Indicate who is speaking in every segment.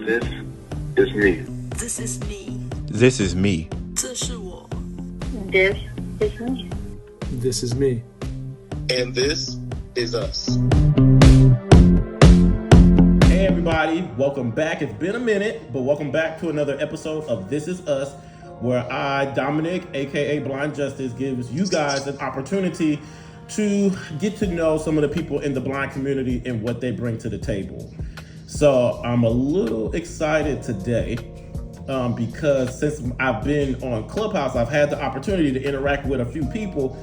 Speaker 1: This is me.
Speaker 2: This is me.
Speaker 3: This is me.
Speaker 2: 这是我.
Speaker 4: This is me.
Speaker 5: This is me.
Speaker 6: And this is us.
Speaker 7: Hey everybody, welcome back. It's been a minute, but welcome back to another episode of This Is Us, where I, Dominic, A.K.A. Blind Justice, gives you guys an opportunity to get to know some of the people in the blind community and what they bring to the table. So I'm a little excited today because since I've been on Clubhouse, I've had the opportunity to interact with a few people,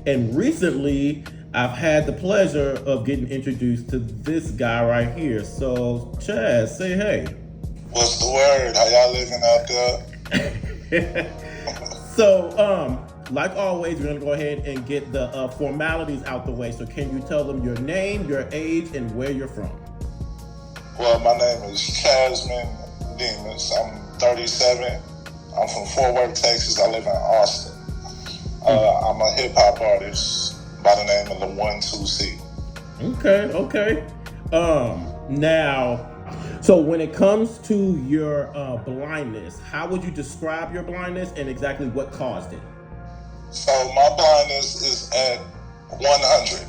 Speaker 7: and recently I've had the pleasure of getting introduced to this guy right here. So Chaz, say hey.
Speaker 6: What's the word? How y'all living out there?
Speaker 7: So, like always, we're gonna go ahead and get the formalities out the way. So can you tell them your name, your age, and where you're from?
Speaker 6: Well, my name is Chasmon Demus. I'm 37. I'm from Fort Worth, Texas. I live in Austin. I'm a hip-hop artist by the name of the One2Cee.
Speaker 7: Okay. Now, so when it comes to your blindness, how would you describe your blindness and exactly what caused it?
Speaker 6: So my blindness is at 100.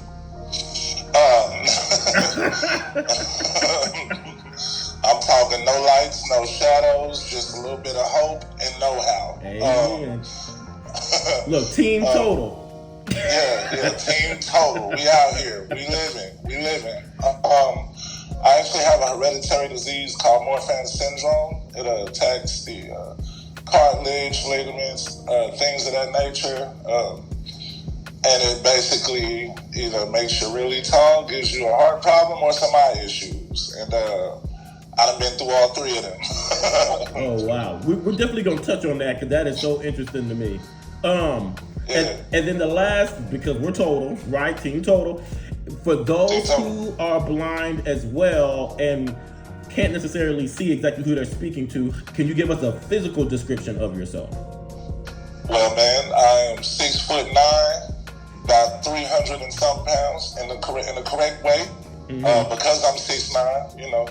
Speaker 6: I'm talking no lights, no shadows, just a little bit of hope and know-how.
Speaker 7: Amen. Look, team total.
Speaker 6: Yeah, team total. We out here. We living. I actually have a hereditary disease called Morphan syndrome. It attacks the cartilage, ligaments, things of that nature. And it basically either makes you really tall, gives you a heart problem, or some eye issues. And I've been through all three of them.
Speaker 7: Oh, wow. We're definitely going to touch on that because that is so interesting to me.
Speaker 6: Yeah.
Speaker 7: And then the last, because we're total, right? Team total. For those who are blind as well and can't necessarily see exactly who they're speaking to, can you give us a physical description of yourself?
Speaker 6: Well, man, I am 6'9", about 300 and some pounds in the correct way. Mm-hmm. Because I'm 6'9", you know,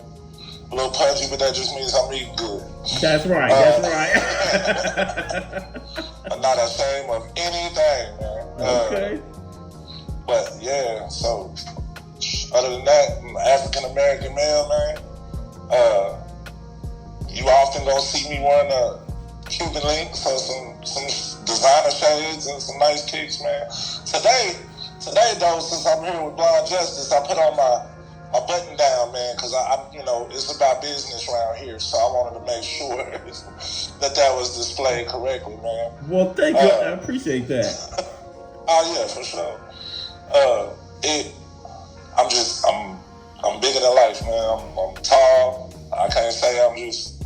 Speaker 6: a little pudgy, but that just means I'm eating good.
Speaker 7: That's right.
Speaker 6: I'm not ashamed of anything, man.
Speaker 7: Okay.
Speaker 6: But yeah, so other than that, I'm an African-American male, man. You often gonna see me wearing a Cuban links or some designer shades and some nice kicks, man. Today though, since I'm here with Blind Justice, I put on my button down, man, because I it's about business around here, so I wanted to make sure that was displayed correctly, man.
Speaker 7: Well, thank you. I appreciate that.
Speaker 6: Oh yeah, for sure. I'm bigger than life, man. I'm tall. I can't say I'm just,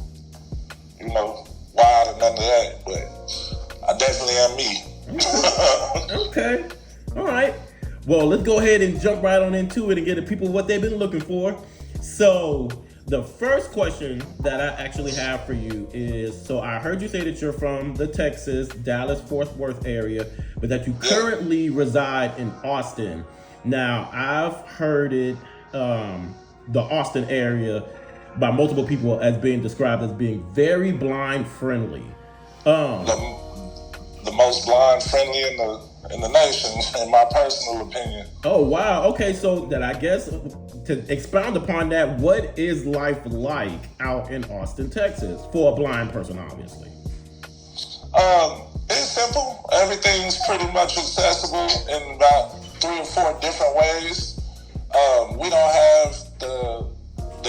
Speaker 6: wild or none of that, but I definitely am me.
Speaker 7: Okay. All right. Well, let's go ahead and jump right on into it and get the people what they've been looking for. So the first question that I actually have for you is, so I heard you say that you're from the Texas, Dallas, Fort Worth area, but that you currently reside in Austin. Now, I've heard it, the Austin area, by multiple people as being described as being very blind friendly.
Speaker 6: The most blind friendly in the nation, in my personal opinion.
Speaker 7: Oh wow! Okay, so that I guess to expound upon that, what is life like out in Austin, Texas, for a blind person, obviously?
Speaker 6: It's simple. Everything's pretty much accessible in about 3 or 4 different ways. We don't have the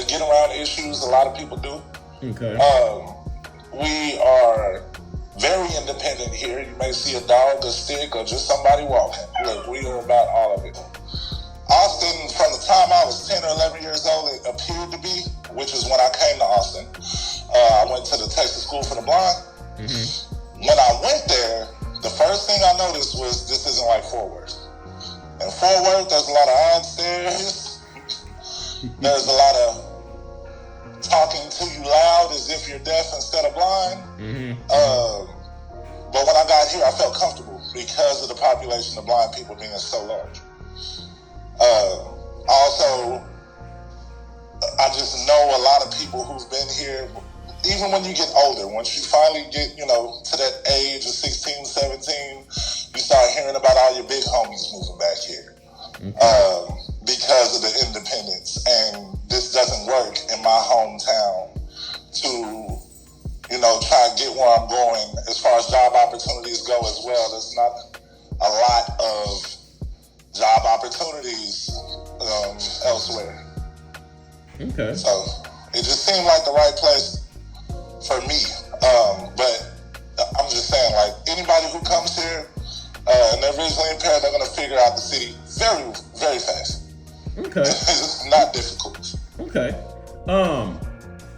Speaker 6: get around issues a lot of people do.
Speaker 7: Okay.
Speaker 6: We are very independent here. You may see a dog, a stick, or just somebody walking. Look, we are about all of it. Austin, from the time I was 10 or 11 years old, it appeared to be, which is when I came to Austin. I went to the Texas School for the Blind. Mm-hmm. When I went there, the first thing I noticed was this isn't like Fort Worth. In Fort Worth, there's a lot of odd stairs. There's a lot of talking to you loud as if you're deaf instead of blind. Mm-hmm. But when I got here, I felt comfortable because of the population of blind people being so large. Also, I just know a lot of people who've been here, even when you get older, once you finally get, to that age of 16, 17, you start hearing about all your big homies moving back here. Because of the independence. And this doesn't work in my hometown to, try and get where I'm going as far as job opportunities go as well. There's not a lot of job opportunities elsewhere. Okay. So it just seemed like the right place for me. But I'm just saying, like, anybody who comes here and they're visually impaired, they're going to figure out the city very, very fast. Okay. It's not difficult.
Speaker 7: Okay.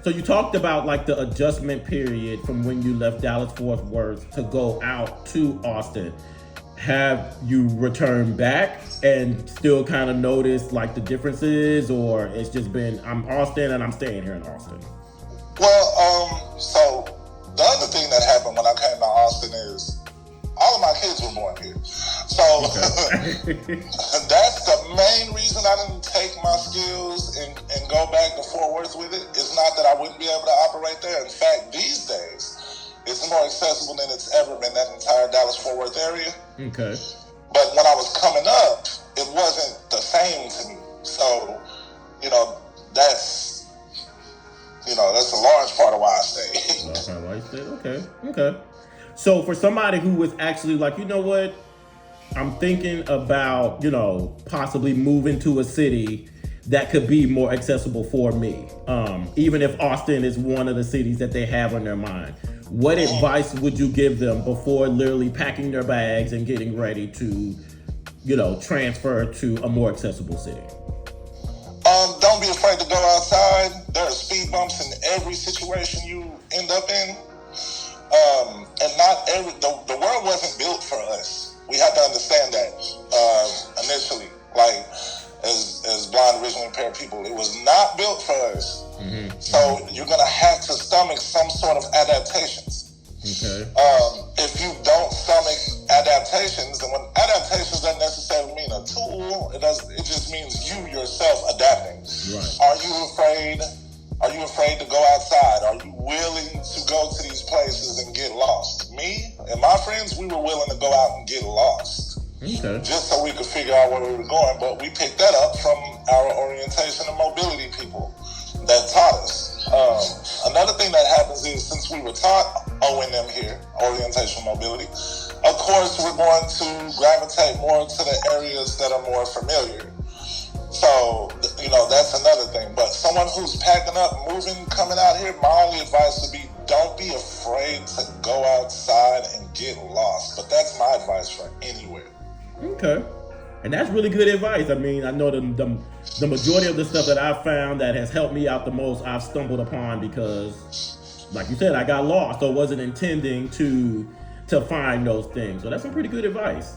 Speaker 7: So you talked about like the adjustment period from when you left Dallas-Fort Worth to go out to Austin. Have you returned back and still kind of noticed like the differences, or it's just been, I'm Austin and I'm staying here in Austin?
Speaker 6: Well, so the other thing that happened when I came to Austin is all of my kids were born here. So that's the main reason I didn't take my skills and go back to Fort Worth with it. It's not that I wouldn't be able to operate there. In fact, these days, it's more accessible than it's ever been, that entire Dallas-Fort Worth area. Okay. But when I was coming up, it wasn't the same to me. So, that's a large part of why I stayed.
Speaker 7: Okay. So for somebody who was actually like, you know what, I'm thinking about, possibly moving to a city that could be more accessible for me, even if Austin is one of the cities that they have on their mind. What advice would you give them before literally packing their bags and getting ready to, transfer to a more accessible city?
Speaker 6: Don't be afraid to go outside. There are speed bumps in every situation you end up in. And not the world wasn't built for us. We have to understand that initially. Like, as blind, visually impaired people, it was not built for us. Mm-hmm. So you're going to have to stomach some sort of adaptations. Okay. If you don't stomach adaptations, and when adaptations doesn't necessarily mean a tool, it just means you yourself adapting. Right. Are you afraid to go outside? Are you willing to go to these places and get lost? Me and my friends, we were willing to go out and get lost. Okay. Just so we could figure out where we were going. But we picked that up from our orientation and mobility people that taught us. Another thing that happens is, since we were taught O&M here, orientation mobility, of course we're going to gravitate more to the areas that are more familiar. So, that's another thing. But someone who's packing up, moving, coming out here, my only advice would be, don't be afraid to go outside and get lost. But that's my advice for anywhere. Okay.
Speaker 7: And that's really good advice. I mean, I know the majority of the stuff that I've found that has helped me out the most, I've stumbled upon because, like you said, I got lost. So I wasn't intending to find those things. So that's some pretty good advice.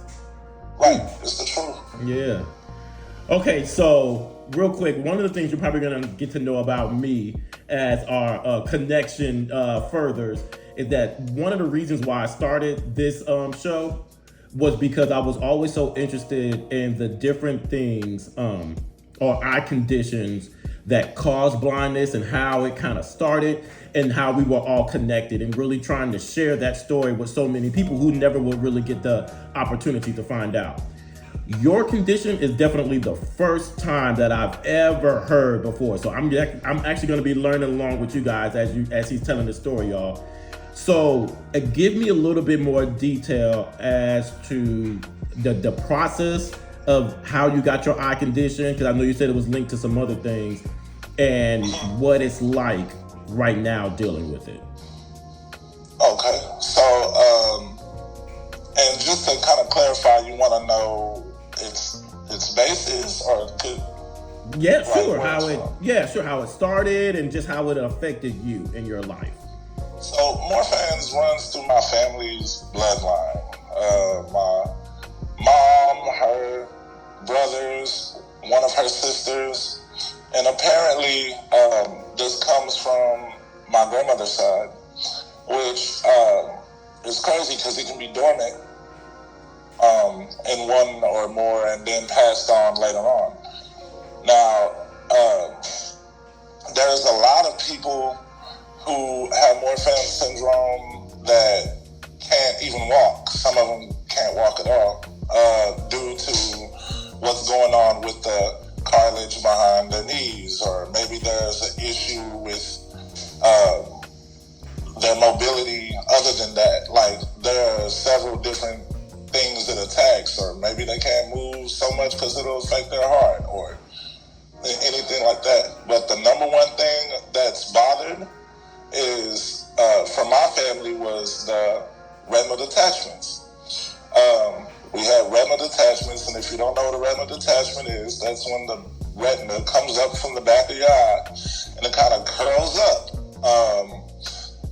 Speaker 6: Right. It's the truth.
Speaker 7: Yeah. Okay, so real quick, one of the things you're probably going to get to know about me as our connection furthers is that one of the reasons why I started this show was because I was always so interested in the different things or eye conditions that cause blindness and how it kind of started and how we were all connected, and really trying to share that story with so many people who never would really get the opportunity to find out. Your condition is definitely the first time that I've ever heard before. So I'm actually going to be learning along with you guys as he's telling the story, y'all. So give me a little bit more detail as to the process of how you got your eye condition, because I know you said it was linked to some other things, and what it's like right now dealing with it.
Speaker 6: Okay, so and just to kind of clarify, you want to know its basis, or could
Speaker 7: how it started and just how it affected you in your life.
Speaker 6: So Morphans runs through my family's bloodline. My mom, her brothers, one of her sisters, and apparently this comes from my grandmother's side, which is crazy because it can be dormant in one or more and then passed on later on. Now, there's a lot of people who have Marfan syndrome that can't even walk. Some of them can't walk at all due to what's going on with the cartilage behind their knees, or maybe there's an issue with their mobility. Other than that, like, there are several different things that attacks, or maybe they can't move so much because it'll affect their heart or anything like that. But the number one thing that's bothered is, for my family, was the retinal detachments. We had retinal detachments, and if you don't know what a retinal detachment is, that's when the retina comes up from the back of your eye and it kind of curls up.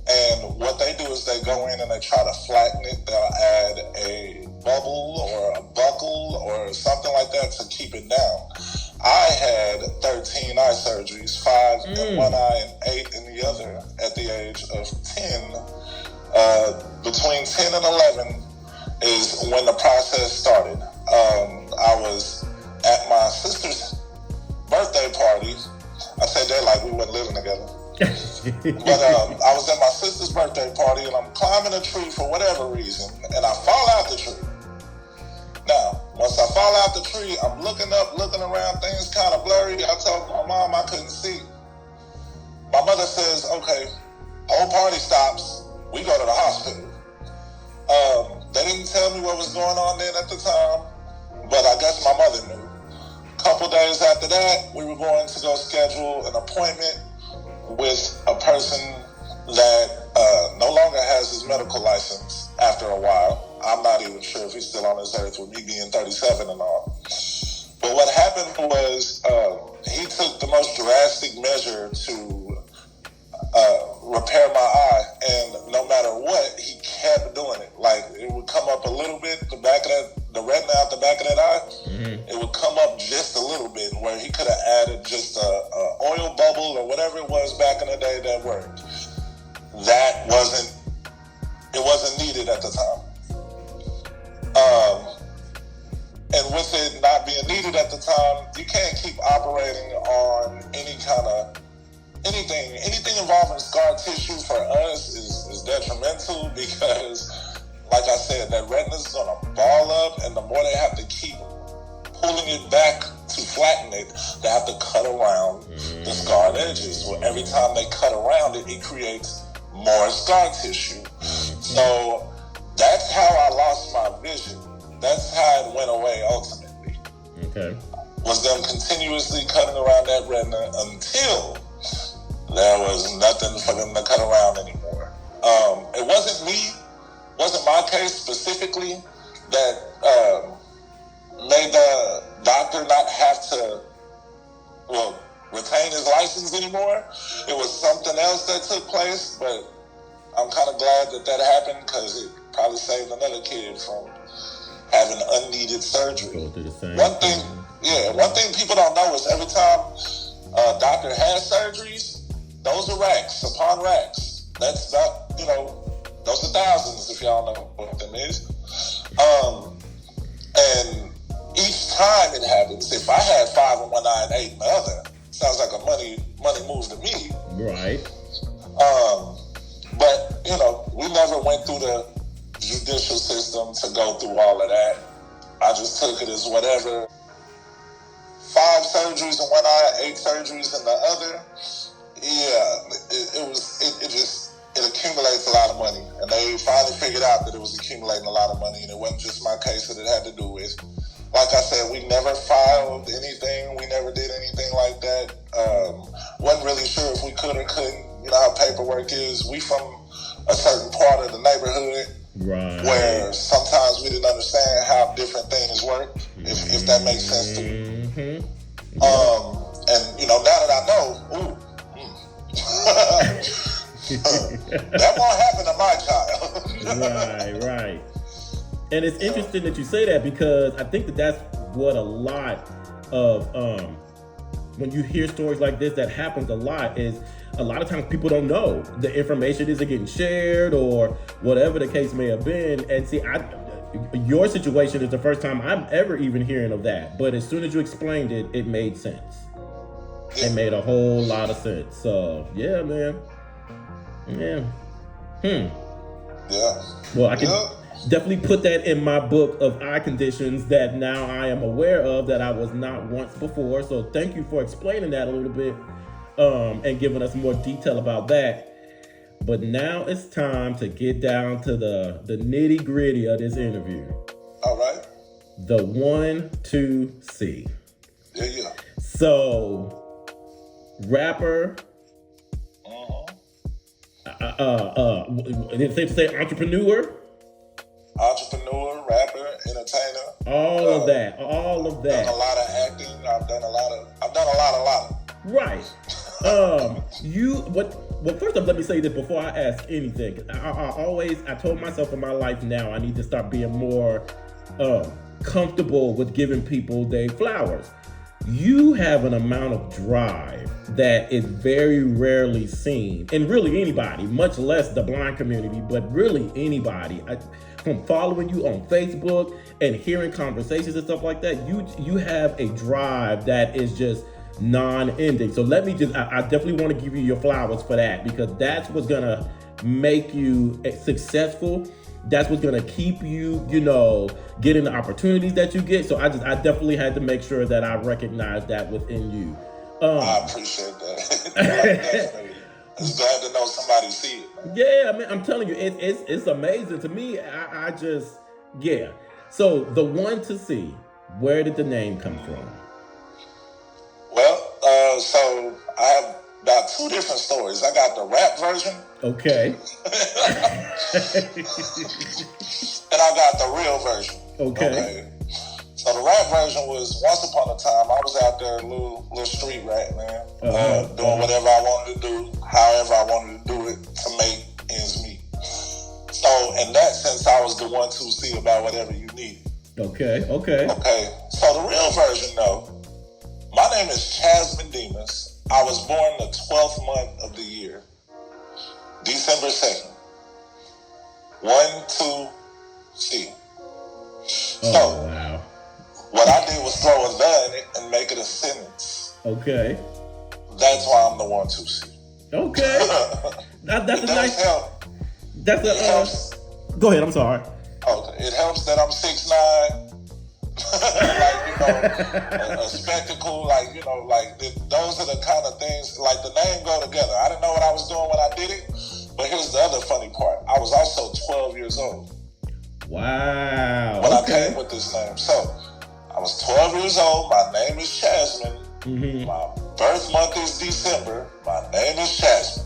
Speaker 6: And what they do is they go in and they try to flatten it. They'll add a bubble or a buckle or something like that to keep it down. I had 13 eye surgeries, 5 in one eye and 8 in the other, at the age of 10. Between 10 and 11 is when the process started. I was at my sister's birthday party. I say that like we weren't living together. But I was at my sister's birthday party, and I'm climbing a tree for whatever reason, and I fall out the tree. Now, once I fall out the tree, I'm looking up, looking around, things kind of blurry. I told my mom I couldn't see. My mother says, okay, whole party stops. We go to the hospital. They didn't tell me what was going on then at the time, but I guess my mother knew. A couple days after that, we were going to go schedule an appointment with a person that no longer has his medical license after a while. I'm not even sure if he's still on this earth, with me being 37 and all. But what happened was he took the most drastic measure to repair my eye, and no matter what, he kept doing it. Like, it would come up a little bit, the retina out the back of that eye, it would come up just a little bit, where he could have added just a oil bubble or whatever it was back in the day that worked. That wasn't needed at the time. And with it not being needed at the time, you can't keep operating on anything involving scar tissue. For us is detrimental, because, like I said, that retina's gonna ball up, and the more they have to keep pulling it back to flatten it, they have to cut around the scarred edges. Well, every time they cut around it, it creates more scar tissue. So that's how I lost my vision. That's how it went away ultimately.
Speaker 7: Okay.
Speaker 6: Was them continuously cutting around that retina until there was nothing for them to cut around anymore. It wasn't my case specifically that made the doctor not have to, retain his license anymore. It was something else that took place, but I'm kind of glad that happened, because it probably saved another kid from having unneeded surgery.
Speaker 7: Go through the same
Speaker 6: one thing people don't know is every time a doctor has surgeries, those are racks upon racks. That's not, those are thousands, if y'all know what them is. And each time it happens, if I had 5 in one eye and 8 in the other, sounds like a money move to me.
Speaker 7: Right.
Speaker 6: But, we never went through the judicial system to go through all of that. I just took it as whatever. 5 surgeries in one eye, 8 surgeries in the other. Yeah, it accumulates a lot of money. And they finally figured out that it was accumulating a lot of money, and it wasn't just my case that it had to do with. Like I said, we never filed anything. We never did anything like that. Wasn't really sure if we could or couldn't. You know how paperwork is. We from a certain part of the neighborhood,
Speaker 7: right,
Speaker 6: where sometimes we didn't understand how different things work, if that makes sense to you. And now that I know, that won't happen to my child.
Speaker 7: Right. And it's interesting that you say that, because I think that's what a lot of when you hear stories like this, that happens a lot, is a lot of times people don't know. The information isn't getting shared, or whatever the case may have been. And see, your situation is the first time I'm ever even hearing of that. But as soon as you explained it, it made sense. It made a whole lot of sense. So yeah, man. Yeah.
Speaker 6: Yeah.
Speaker 7: Well, I can definitely put that in my book of eye conditions that now I am aware of that I was not once before. So thank you for explaining that a little bit, and giving us more detail about that. But now it's time to get down to the nitty gritty of this interview.
Speaker 6: All right.
Speaker 7: The 1-2-C.
Speaker 6: Yeah.
Speaker 7: So, rapper. Is it safe to say entrepreneur?
Speaker 6: Entrepreneur, rapper, entertainer.
Speaker 7: All of that.
Speaker 6: Done a lot of acting. I've done a lot.
Speaker 7: Right. Well, first off, let me say this before I ask anything. I told myself in my life now I need to start being more comfortable with giving people their flowers. You have an amount of drive that is very rarely seen, and really anybody, much less the blind community, but really anybody. From following you on Facebook and hearing conversations and stuff like that, you have a drive that is just non-ending. So let me I definitely want to give you your flowers for that, because that's what's gonna make you successful. That's what's gonna keep you, getting the opportunities that you get. So I definitely had to make sure that I recognize that within you.
Speaker 6: I appreciate that. It's glad to know somebody see it.
Speaker 7: Yeah, I mean, I'm telling you, it's amazing to me. I just, yeah. So the 1-2-C, where did the name come from?
Speaker 6: Well, so I have about two different stories. I got the rap version.
Speaker 7: Okay.
Speaker 6: And I got the real version.
Speaker 7: Okay.
Speaker 6: So the rap version was, once upon a time, I was out there, little street rat, man. Doing whatever I wanted to do, however I wanted to do it to make ends meet. So in that sense, I was the 1-2-C about whatever you need.
Speaker 7: Okay.
Speaker 6: So the real version, though, my name is Chasmon Demus. I was born the 12th month of the year, December 2nd. 1-2-C.
Speaker 7: Wow.
Speaker 6: What I did was throw a "the" in it and make it a sentence.
Speaker 7: Okay.
Speaker 6: That's why I'm the 1-2-C.
Speaker 7: Okay. That's a nice
Speaker 6: help.
Speaker 7: Helps. Go ahead. I'm sorry.
Speaker 6: Okay. It helps that I'm 6'9". A spectacle. Those are the kind of things. Like the name go together. I didn't know what I was doing when I did it, but here's the other funny part. I was also 12 years old.
Speaker 7: Wow.
Speaker 6: When I came with this name. So I was 12 years old. My name is Chasmon.
Speaker 7: Mm-hmm.
Speaker 6: My birth month is December. My name is Chasmon.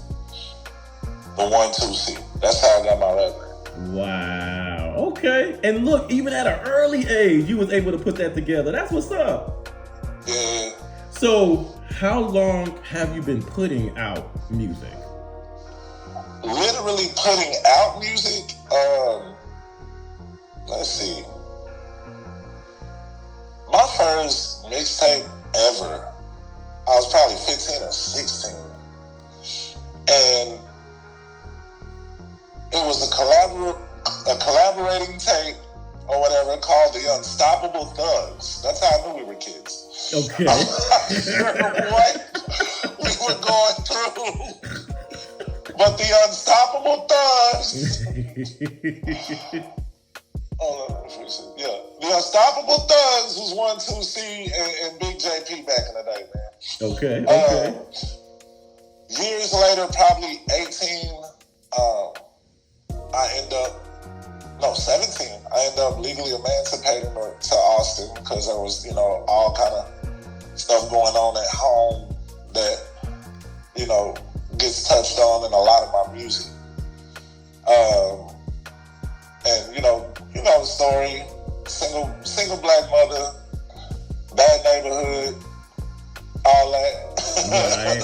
Speaker 6: The 1-2-C. That's how I got my rap name.
Speaker 7: Wow. Okay. And look, even at an early age, you was able to put that together. That's what's up.
Speaker 6: Yeah.
Speaker 7: So how long have you been putting out music?
Speaker 6: Literally putting out music? Let's see. My first mixtape ever, I was probably 15 or 16. And it was a collaborating tape or whatever called The Unstoppable Thugs. That's how I knew we were kids.
Speaker 7: Okay.
Speaker 6: What we were going through. But The Unstoppable Thugs. The Unstoppable Thugs was 1-2-C and Big JP back in the day, man.
Speaker 7: Okay.
Speaker 6: Years later, probably 18, 17, I ended up legally emancipating to Austin because there was, all kind of stuff going on at home that, gets touched on in a lot of my music. And the story, single black mother, bad neighborhood, all that.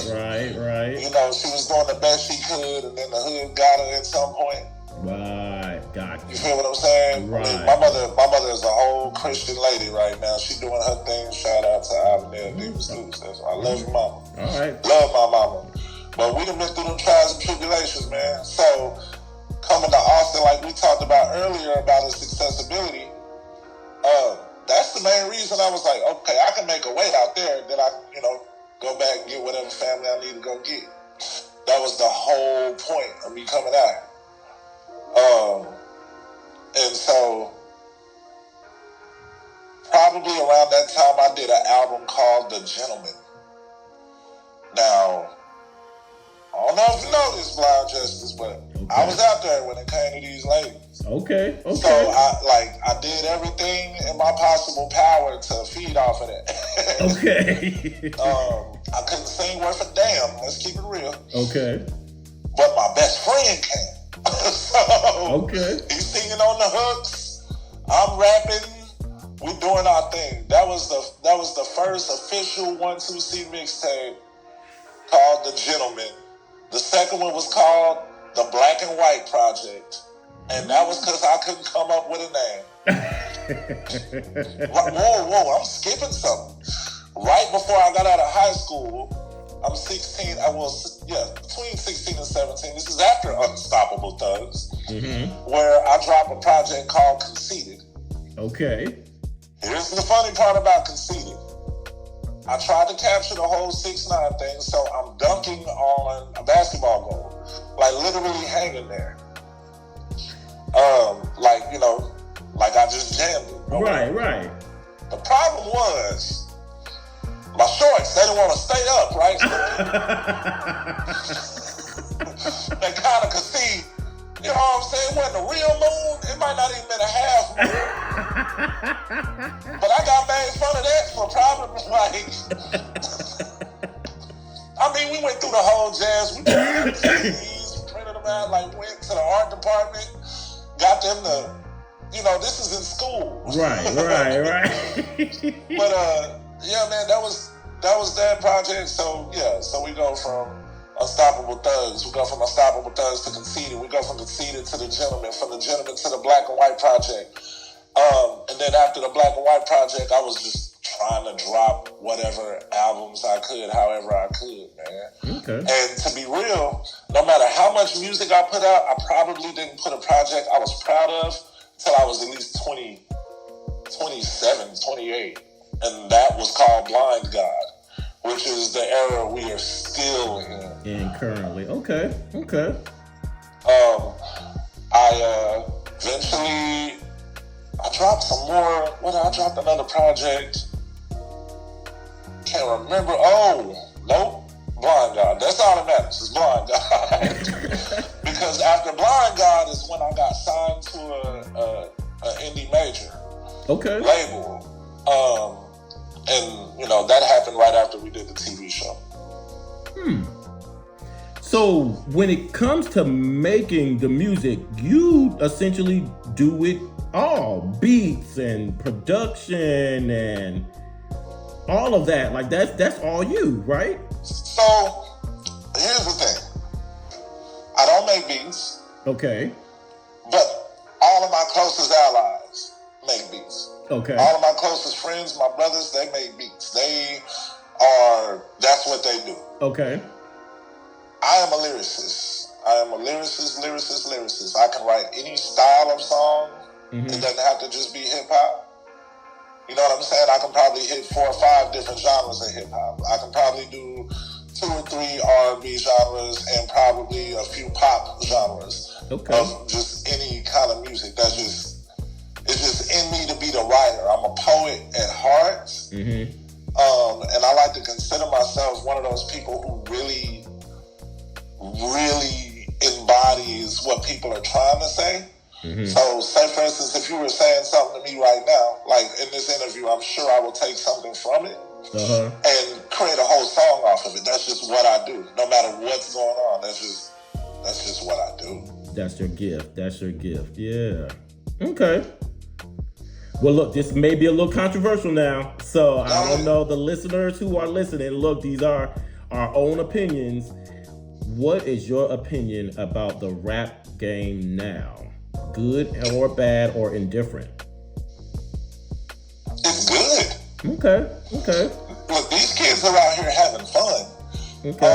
Speaker 7: Right.
Speaker 6: She was doing the best she could, and then the hood got her at some point.
Speaker 7: Right, got you.
Speaker 6: You feel what I'm saying?
Speaker 7: Right.
Speaker 6: I mean, my mother is a whole Christian lady right now. She's doing her thing. Shout out to Avondale Demus. I love your mama.
Speaker 7: All right.
Speaker 6: Love my mama. But we done been through them trials and tribulations, man. So coming to Austin, like we talked about earlier about its accessibility, that's the main reason I was like, okay, I can make a way out there that I, go back and get whatever family I need to go get. That was the whole point of me coming out. And so probably around that time I did an album called The Gentleman. Now, I don't know if you know this, Blind Justice, but I was out there when it came to these ladies.
Speaker 7: Okay.
Speaker 6: So I did everything in my possible power to feed off of that.
Speaker 7: Okay.
Speaker 6: I couldn't sing worth a damn. Let's keep it real.
Speaker 7: Okay.
Speaker 6: But my best friend can. So
Speaker 7: okay.
Speaker 6: He's singing on the hooks. I'm rapping. We're doing our thing. That was the first official One2Cee mixtape called The Gentleman. The second one was called The Black and White Project. And that was because I couldn't come up with a name. Whoa, I'm skipping something. Right before I got out of high school, I'm 16, between 16 and 17. This is after Unstoppable Thugs, where I dropped a project called Conceited.
Speaker 7: Okay.
Speaker 6: Here's the funny part about Conceited. I tried to capture the whole 6ix9ine thing, so I'm dunking on a basketball goal. Like literally hanging there. Like I just jammed it.
Speaker 7: Right.
Speaker 6: The problem was, my shorts, they didn't want to stay up, right? They kind of could see, you know what I'm saying? It wasn't a real moon. It might not even been a half moon. But I got made fun of that for probably we went through the whole jazz. We printed CDs, printed them out, went to the art department, got them to, this is in school.
Speaker 7: Right.
Speaker 6: But yeah, man, that was that project. So we go from Unstoppable Thugs. We go from Unstoppable Thugs to Conceited. We go from Conceited to The Gentleman. From The Gentleman to the Black and White Project. And then after the Black and White Project, I was just trying to drop whatever albums I could, however I could, man.
Speaker 7: Okay.
Speaker 6: And to be real, no matter how much music I put out, I probably didn't put a project I was proud of until I was at least 27, 28. And that was called Blind God, which is the era we are still in.
Speaker 7: Currently. Okay.
Speaker 6: Eventually, I dropped some more. I dropped another project. Can't remember. Oh, nope. Blind God. That's all that matters. It's Blind God. Because after Blind God is when I got signed to a indie major label. And that happened right after we did the TV show.
Speaker 7: So when it comes to making the music, you essentially do it all. Beats and production and all of that. Like that's all you, right?
Speaker 6: So here's the thing. I don't make beats.
Speaker 7: Okay.
Speaker 6: But all of my closest allies make beats.
Speaker 7: Okay.
Speaker 6: All of my closest friends, my brothers, they make beats. That's what they do.
Speaker 7: Okay.
Speaker 6: I am a lyricist. I am a lyricist. I can write any style of song. It doesn't have to just be hip hop. You know what I'm saying? I can probably hit 4 or 5 different genres of hip hop. I can probably do 2 or 3 R&B genres and probably a few pop genres of just any kind of music. It's just in me to be the writer. I'm a poet at heart. And I like to consider myself one of those people who really embodies what people are trying to say. So, say for instance, if you were saying something to me right now, like in this interview, I'm sure I will take something from it and create a whole song off of it. That's just what I do. No matter what's going on, that's just what I do.
Speaker 7: That's your gift. Yeah. Okay. Well, look, this may be a little controversial now, so I don't know the listeners who are listening. Look, these are our own opinions. What is your opinion about the rap game now? Good or bad or indifferent?
Speaker 6: It's good.
Speaker 7: Okay.
Speaker 6: Look, these kids are out here having fun.
Speaker 7: Okay.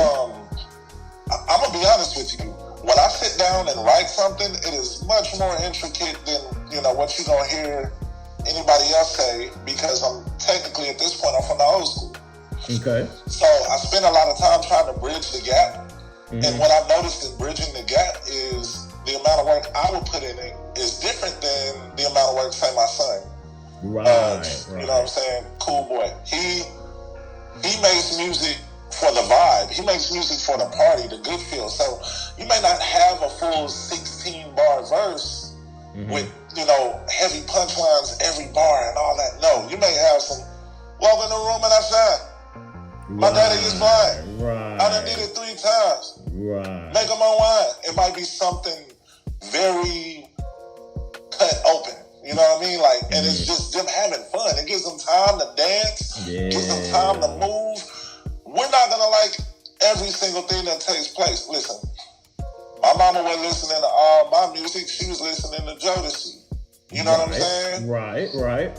Speaker 6: I'm gonna be honest with you. When I sit down and write something, it is much more intricate than what you're gonna hear anybody else say, because I'm technically at this point I'm from the old school.
Speaker 7: Okay.
Speaker 6: So I spent a lot of time trying to bridge the gap. And what I've noticed in bridging the gap is the amount of work I would put in it is different than the amount of work, say, my son.
Speaker 7: Right.
Speaker 6: You know what I'm saying? Cool boy. He makes music for the vibe. He makes music for the party, the good feel. So you may not have a full 16-bar verse with, you know, heavy punchlines every bar and all that. No, you may have some, walk in the room and I shine. My daddy is blind.
Speaker 7: Right.
Speaker 6: I done did it 3 times.
Speaker 7: Right.
Speaker 6: Make them unwind. It might be something very cut open. You know what I mean? Like, and it's just them having fun. It gives them time to dance. Gives them time to move. We're not gonna like every single thing that takes place. Listen, my mama was listening to all my music. She was listening to Jodeci. You know what I'm saying?
Speaker 7: Right.
Speaker 6: My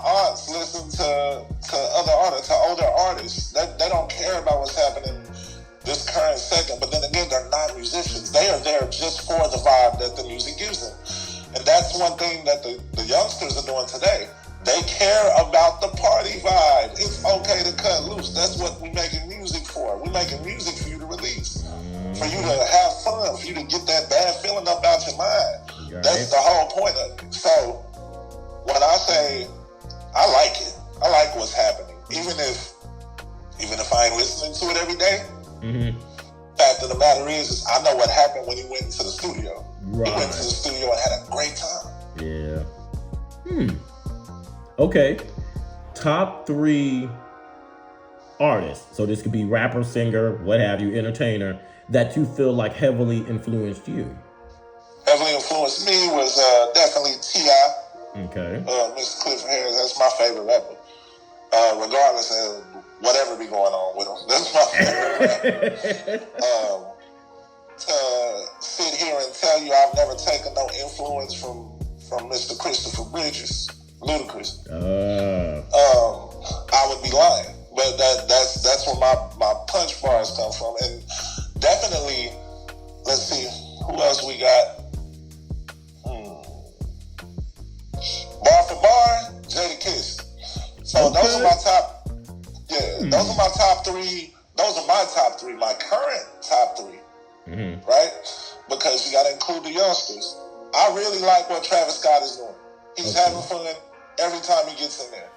Speaker 6: aunts listen to other artists, to older artists. They don't care about what's happening this current second. But then again, they're not musicians. They are there just for the vibe that the music gives them. And that's one thing that the youngsters are doing today. They care about the party vibe. It's okay to cut loose. That's what we're making music for. We're making music for you to release. For you to have fun. For you to get that bad feeling up out your mind. Right. That's the whole point of it. So when I say I like it, I like what's happening. Even if I ain't listening to it every day, fact of the matter is I know what happened when he went into the studio.
Speaker 7: Right.
Speaker 6: He went to the studio and had a great time.
Speaker 7: Yeah. Okay. Top 3 artists. So this could be rapper, singer, what have you, entertainer, that you feel like heavily influenced you.
Speaker 6: Heavily influenced me was definitely T.I.
Speaker 7: Okay.
Speaker 6: Mr. Clifford Harris, that's my favorite rapper. Regardless of whatever be going on with him. That's my favorite rapper. To sit here and tell you I've never taken no influence from Mr. Christopher Bridges, Ludacris. I would be lying. But that's where my punch bars come from. And definitely, let's see, who else we got? Bar for bar, Jadakiss. So those are my top. Yeah, those are my top 3. Those are my top 3. My current top 3. Right? Because you got to include the youngsters. I really like what Travis Scott is doing. He's having fun every time he gets in there.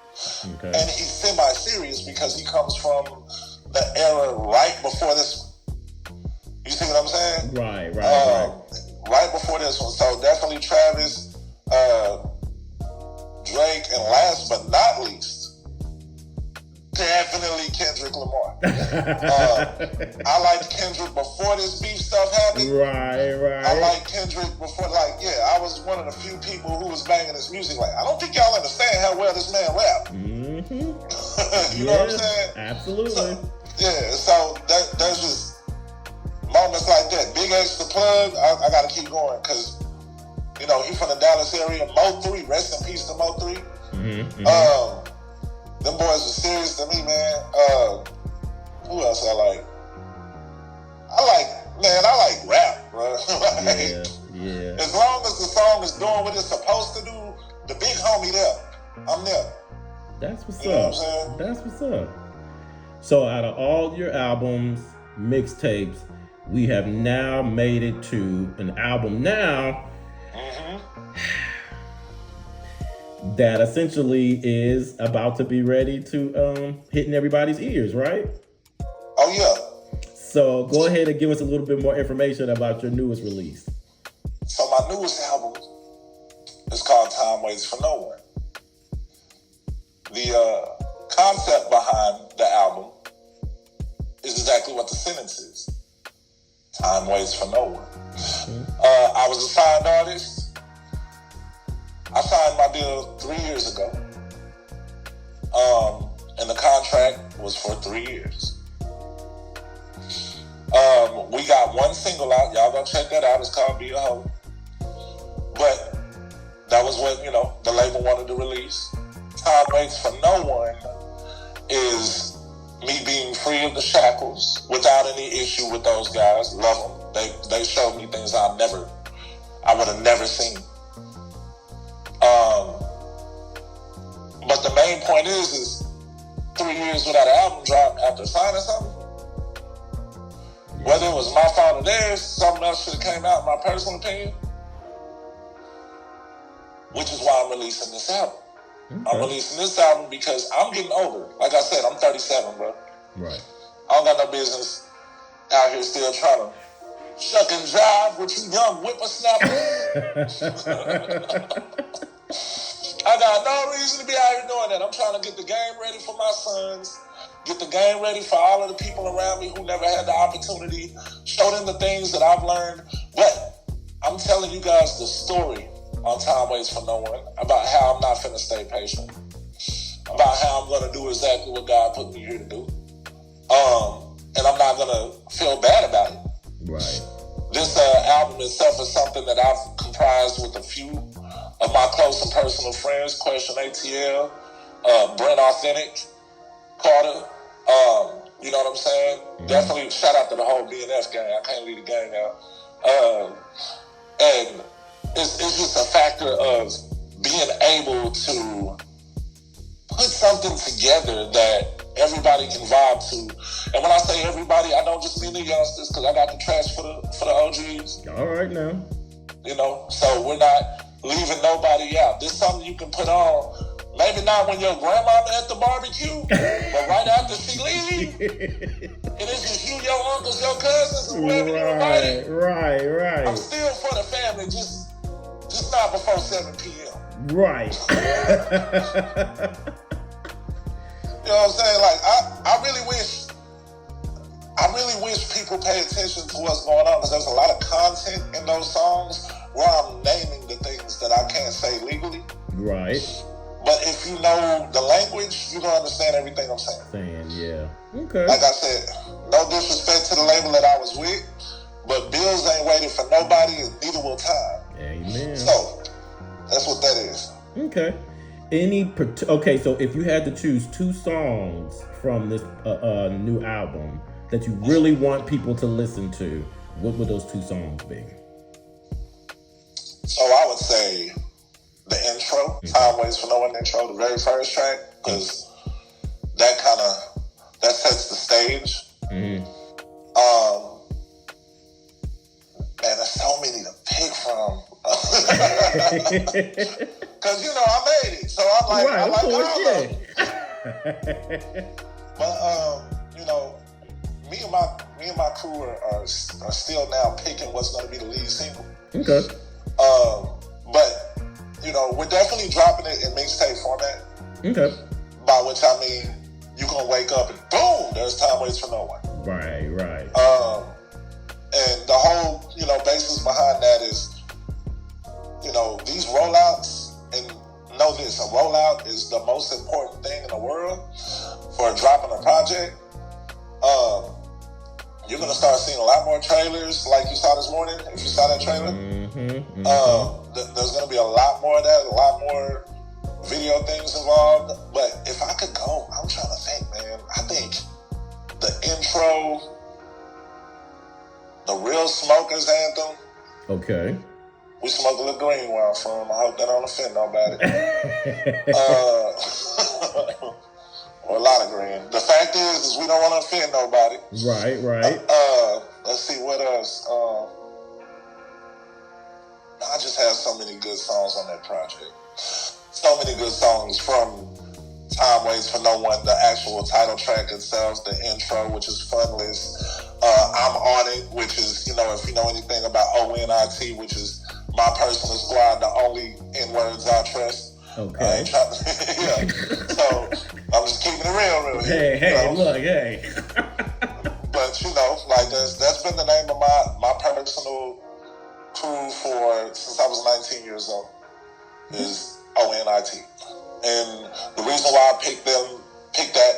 Speaker 6: Okay. And he's semi-serious because he comes from the era right before this one. You see what I'm saying?
Speaker 7: Right.
Speaker 6: Right before this one. So definitely Travis, Drake, and last but not least, definitely Kendrick Lamar. I liked Kendrick before this beef stuff happened.
Speaker 7: Right.
Speaker 6: I liked Kendrick before, I was one of the few people who was banging his music. Like, I don't think y'all understand how well this man rap. You know what I'm saying?
Speaker 7: Absolutely.
Speaker 6: So there's just moments like that. Big X the plug, I got to keep going because, you know, he from the Dallas area. Mo 3, rest in peace to Mo 3. Them boys were serious to me, man. Who else I like? I like rap, bro. Yeah. As long as the song is doing what it's supposed to do, the big homie there, I'm there.
Speaker 7: That's what's
Speaker 6: you
Speaker 7: up.
Speaker 6: Know what I'm saying?
Speaker 7: That's what's up. So out of all your albums, mixtapes, we have now made it to an album now that essentially is about to be ready to hitting everybody's ears, right?
Speaker 6: Oh yeah.
Speaker 7: So go ahead and give us a little bit more information about your newest release.
Speaker 6: So my newest album is called Time Waits for No One. The concept behind the album is exactly what the sentence is. Time waits for no one. I was a signed artist. I signed my deal 3 years ago. And the contract was for 3 years. We got one single out. Y'all go check that out. It's called Be a Hoe. But that was what, the label wanted to release. Time Waits for No One is me being free of the shackles without any issue with those guys. Love them. They showed me things I would have never seen. But the main point is 3 years without an album drop after signing something. Whether it was my fault or theirs, something else should have came out, in my personal opinion. Which is why I'm releasing this album. Okay. I'm releasing this album because I'm getting older. Like I said, I'm 37, bro.
Speaker 7: Right.
Speaker 6: I don't got no business out here still trying to shuck and jive with you young whippersnappers. I got no reason to be out here doing that. I'm trying to get the game ready for my sons, get the game ready for all of the people around me who never had the opportunity, show them the things that I've learned. But I'm telling you guys the story on Time Waits for No One about how I'm not finna stay patient, about how I'm gonna do exactly what God put me here to do. And I'm not gonna feel bad about it.
Speaker 7: Right.
Speaker 6: This album itself is something that I've comprised with a few of my close and personal friends, Question ATL, Brent Authentic, Carter, you know what I'm saying? Mm-hmm. Definitely shout out to the whole BNF gang. I can't leave the gang out. And it's just a factor of being able to put something together that everybody can vibe to. And when I say everybody, I don't just mean the youngsters, because I got the trash for the OGs.
Speaker 7: All right now.
Speaker 6: You know, so we're not leaving nobody out. This is something you can put on, maybe not when your grandmama at the barbecue, but right after she leaves. And it's just you, your uncles, your cousins, and whoever you're invited.
Speaker 7: Right.
Speaker 6: I'm still for the family, just not before 7 p.m.
Speaker 7: Right.
Speaker 6: You know what I'm saying? Like, I really wish people pay attention to what's going on, because there's a lot of content in those songs where I'm naming the things that I can't say legally.
Speaker 7: Right.
Speaker 6: But if you know the language, you're going to understand everything I'm saying.
Speaker 7: Yeah. Okay.
Speaker 6: Like I said, no disrespect to the label that I was with, but bills ain't waiting for nobody, and neither will time.
Speaker 7: Amen.
Speaker 6: So, that's what that is.
Speaker 7: Okay. So if you had to choose 2 songs from this new album that you really want people to listen to, what would those 2 songs be?
Speaker 6: So I would say the intro, Time Waits for No One intro, the very first track, because that sets the stage.
Speaker 7: Mm-hmm.
Speaker 6: Man, there's so many to pick from. Because, you know, I made it. So I'm like,
Speaker 7: right,
Speaker 6: I like
Speaker 7: course,
Speaker 6: all of them. But, you know, me and my crew are still now picking what's going to be the lead single.
Speaker 7: Okay.
Speaker 6: But, you know, we're definitely dropping it in mixtape format.
Speaker 7: Okay.
Speaker 6: By which I mean, you're going to wake up and boom, there's Time Waits for No One.
Speaker 7: Right.
Speaker 6: And the whole, you know, basis behind that is, you know, these rollouts, and know this, a rollout is the most important thing in the world for dropping a project. You're going to start seeing a lot more trailers like you saw this morning, if you saw that trailer.
Speaker 7: Mm-hmm.
Speaker 6: There's going to be a lot more of that, a lot more video things involved. But if I could go, I'm trying to think, man. I think the intro, the Real Smokers anthem.
Speaker 7: Okay.
Speaker 6: We smoke a little green where I'm from. I hope that don't offend nobody. Or a lot of green. The fact is we don't want to offend nobody.
Speaker 7: Right.
Speaker 6: Let's see what else. I just have so many good songs on that project. So many good songs from Time Waits for No One, the actual title track itself, the intro, which is Funless. I'm On It, which is, you know, if you know anything about One2Cee, which is my personal squad, the only N-words I trust.
Speaker 7: Okay.
Speaker 6: Yeah. So I'm just keeping it real here.
Speaker 7: Hey, look, hey.
Speaker 6: But you know, like that's been the name of my personal crew since I was 19 years old. Is One2Cee. And the reason why I picked that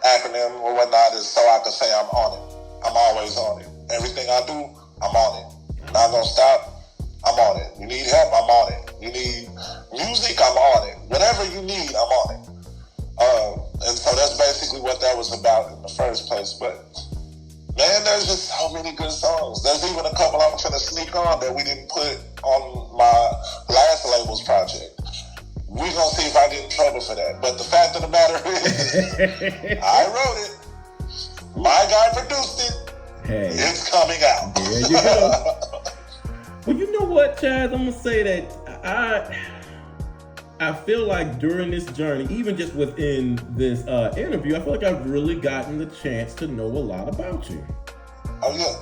Speaker 6: acronym or whatnot is so I can say I'm on it. I'm always on it. Everything I do, I'm on it. Not gonna stop. I'm on it. You need help, I'm on it. You need music, I'm on it. Whatever you need, I'm on it. And so that's basically what that was about in the first place. But man, there's just so many good songs. There's even a couple I'm trying to sneak on that we didn't put on my last label's project. We're gonna see if I can trouble for that. But the fact of the matter is, I wrote it. My guy produced it.
Speaker 7: Hey,
Speaker 6: it's coming out.
Speaker 7: There you go. Well, you know what, Chaz? I'm gonna say that I feel like during this journey, even just within this interview, I feel like I've really gotten the chance to know a lot about you.
Speaker 6: Oh yeah.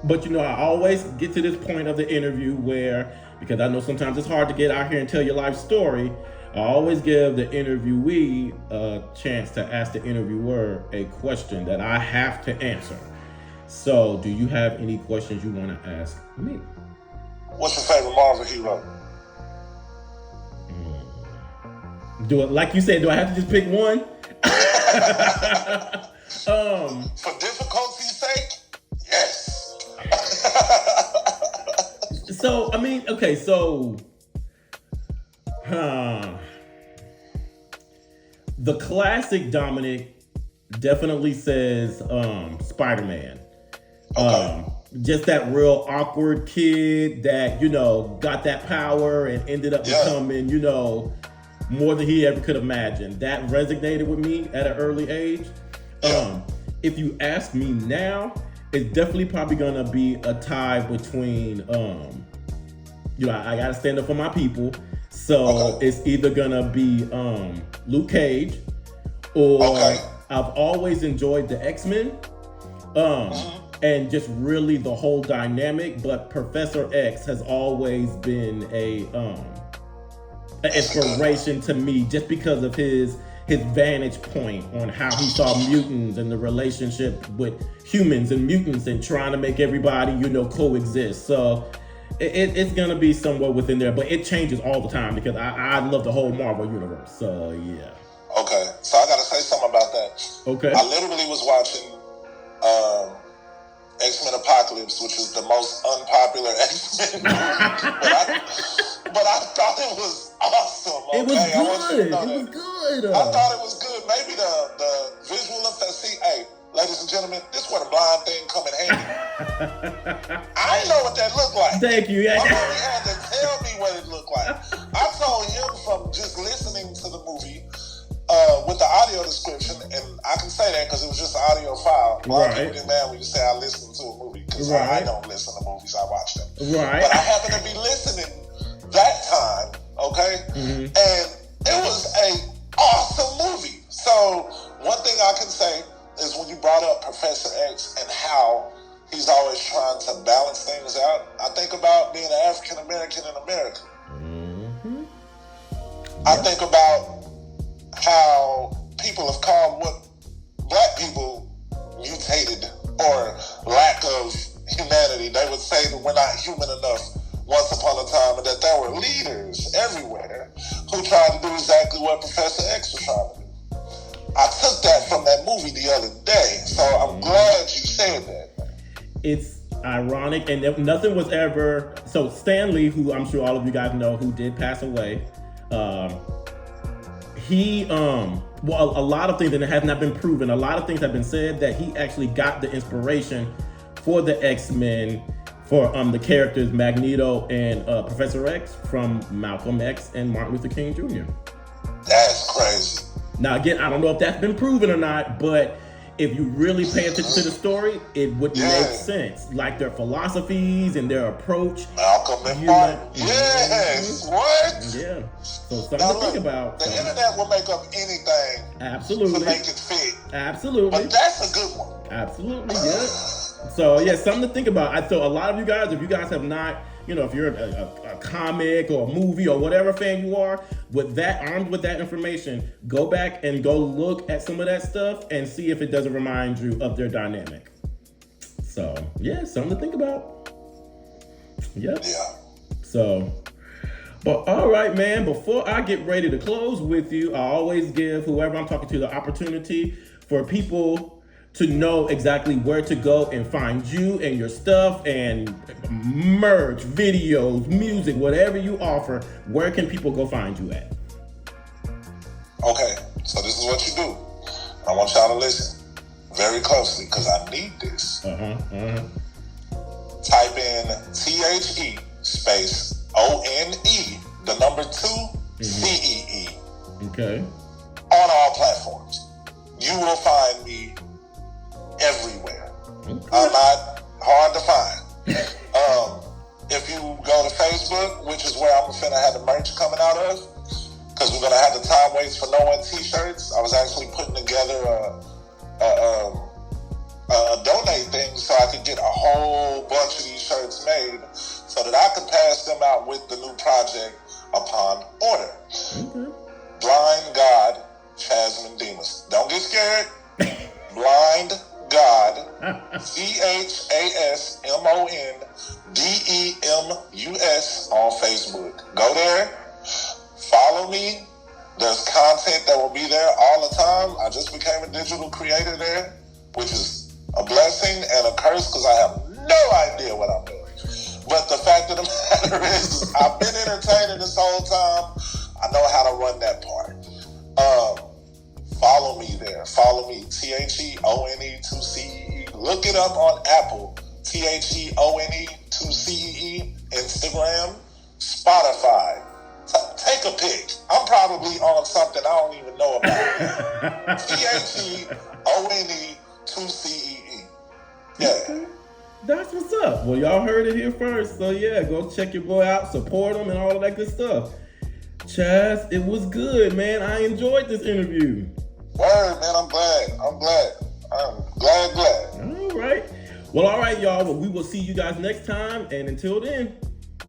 Speaker 7: But I always get to this point of the interview where, because I know sometimes it's hard to get out here and tell your life story, I always give the interviewee a chance to ask the interviewer a question that I have to answer. So, do you have any questions you want to ask me?
Speaker 6: What's your favorite Marvel hero?
Speaker 7: Do it like you said. Do I have to just pick one?
Speaker 6: For difficulty's sake, yes.
Speaker 7: So, I mean, okay, so the classic Dominic definitely says Spider-Man.
Speaker 6: Okay.
Speaker 7: Just that real awkward kid that, got that power and ended up becoming, more than he ever could imagine. That resonated with me at an early age. If you ask me now, it's definitely probably gonna be a tie between, I gotta stand up for my people. So it's either gonna be Luke Cage or I've always enjoyed the X-Men. And just really the whole dynamic, but Professor X has always been a inspiration to me just because of his vantage point on how he saw mutants and the relationship with humans and mutants and trying to make everybody, coexist. So it's gonna be somewhere within there, but it changes all the time because I love the whole Marvel universe. So yeah.
Speaker 6: Okay, so I gotta say something about that.
Speaker 7: Okay.
Speaker 6: I literally was watching X-Men Apocalypse, which is the most unpopular X-Men movie, but I thought it was awesome. Okay?
Speaker 7: It was good.
Speaker 6: I want you to know
Speaker 7: It was
Speaker 6: that.
Speaker 7: good.
Speaker 6: I thought it was good. Maybe the visual effects. See, hey, ladies and gentlemen, this is where the blind thing come in handy. I didn't know what that looked like.
Speaker 7: Thank you.
Speaker 6: My mommy had to tell me what it looked like. I told him from just listening to the movie. With the audio description, and I can say that because it was just an audio file. A lot of people get mad when you say I listen to a movie because I don't listen to movies, I watch them.
Speaker 7: Right.
Speaker 6: But I happen to be listening that time, okay? And it was a awesome movie. So one thing I can say is when you brought up Professor X and how he's always trying to balance things out, I think about being an African American in America. I think about how people have called what black people mutated or lack of humanity. They would say that we're not human enough once upon a time, and that there were leaders everywhere who tried to do exactly what Professor X was trying to do. I took that from that movie the other day, so I'm glad you said that.
Speaker 7: It's ironic, and nothing was ever... So Stan Lee, who I'm sure all of you guys know, who did pass away, he, a lot of things, and it has not been proven, a lot of things have been said that he actually got the inspiration for the X-Men, for the characters Magneto and Professor X from Malcolm X and Martin Luther King Jr.
Speaker 6: That's crazy.
Speaker 7: Now, again, I don't know if that's been proven or not, but if you really pay attention to the story, it would make sense. Like their philosophies and their approach.
Speaker 6: Malcolm and Martin. Yes. What?
Speaker 7: Yeah. So something to think about.
Speaker 6: The internet will make up anything.
Speaker 7: Absolutely.
Speaker 6: To make it fit.
Speaker 7: Absolutely.
Speaker 6: But that's a good one.
Speaker 7: Absolutely. Yeah. So yeah, something to think about. So a lot of you guys, if you guys have not, if you're a comic or a movie or whatever fan you are, armed with that information, go back and go look at some of that stuff and see if it doesn't remind you of their dynamic. So yeah, something to think about. Yep.
Speaker 6: Yeah.
Speaker 7: So, but all right, man, before I get ready to close with you, I always give whoever I'm talking to the opportunity for people to know exactly where to go and find you and your stuff and merch, videos, music, whatever you offer. Where can people go find you at?
Speaker 6: Okay, so this is what you do. I want y'all to listen very closely because I need this. Type in THE space ONE, the number 2, CEE.
Speaker 7: Okay.
Speaker 6: On all platforms. You will find me everywhere.
Speaker 7: Okay.
Speaker 6: I'm not hard to find. If you go to Facebook, which is where I'm finna have the merch coming out of, because we're gonna have the Time Waits for No One t-shirts. I was actually putting together a donate thing so I could get a whole bunch of these shirts made so that I could pass them out with the new project upon order.
Speaker 7: Okay.
Speaker 6: Blind God, Chasmon Demus. Don't get scared. Blind God, CHASMONDEMUS on Facebook. Go there, follow me. There's content that will be there all the time. I just became a digital creator there, which is a blessing and a curse because I have no idea what I'm doing. But the fact of the matter is, I've been entertaining this whole time. I know how to run that part. Follow me there. Follow me. THEONE2CEE. Look it up on Apple. THEONE2CEE. Instagram. Spotify. Take a pic. I'm probably on something I don't even know about. THEONE2CEE. Yeah.
Speaker 7: Okay. That's what's up. Well, y'all heard it here first. So yeah, go check your boy out, support him, and all of that good stuff. Chaz, it was good, man. I enjoyed this interview.
Speaker 6: Word, man. I'm glad. I'm glad.
Speaker 7: All right. Well, all right, y'all. Well, we will see you guys next time. And until then,